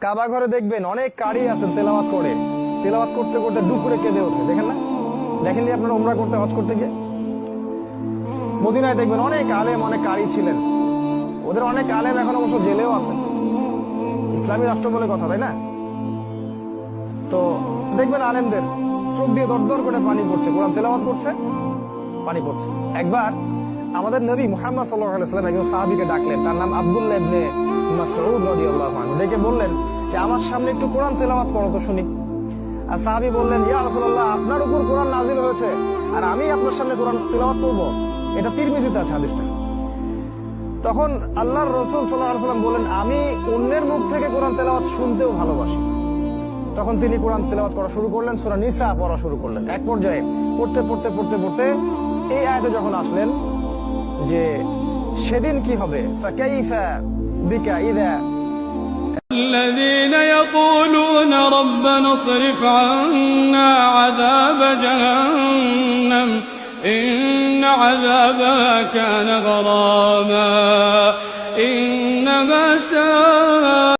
কাবা ঘরে দেখবেন অনেক কারি আছেন তেলাওয়াত করে, তেলাওয়াত করতে করতে দুপুরে কেঁদে ওঠে, দেখেন না? দেখেননি আপনারা উমরা করতে, হজ করতে গিয়ে? মদিনায় দেখবেন অনেক আলেম, অনেক কারি ছিলেন, ওদের অনেক আলেম এখন অবশ্য জেলেও আছে, ইসলামী রাষ্ট্র বলে কথা, তাই না? তো দেখবেন আলেমদের চোখ দিয়ে দর দর করে পানি পড়ছে, কোরআন তেলাওয়াত করছে, পানি পড়ছে। একবার আমাদের নবী মুহাম্মদ সাল্লাল্লাহু আলাইহি ওয়াসাল্লাম একজন সাহাবীকে ডাকলেন, তার নাম আব্দুল্লাহ ইবনে মাসউদ রাদিয়াল্লাহু আনহু। ডেকে বললেন যে আমার সামনে একটু কোরআন তেলাওয়াত করো তো শুনি। আর সাহাবী বললেন, ইয়া রাসূলুল্লাহ, আপনার উপর কোরআন নাযিল হয়েছে আর আমি আপনার সামনে কোরআন তেলাওয়াত করব? এটা তিরমিজিতে আছে হাদিসটা। তখন আল্লাহর রাসূল সাল্লাল্লাহু আলাইহি ওয়াসাল্লাম বলেন, আমি অন্যের মুখ থেকে কোরআন তেলাওয়াত শুনতেও ভালোবাসি। তখন তিনি কোরআন তেলাওয়াত করা শুরু করলেন, সূরা নিসা পড়া শুরু করলেন। এক পর্যায়ে পড়তে পড়তে পড়তে পড়তে এই আয়াতে যখন আসলেন যে সেদিন কি হবে, ফাকাইফা বিকা ইযা الذين يقولون ربنا اصرف عنا عذاب جهنم إن عذابها كان غراما إنها ساءت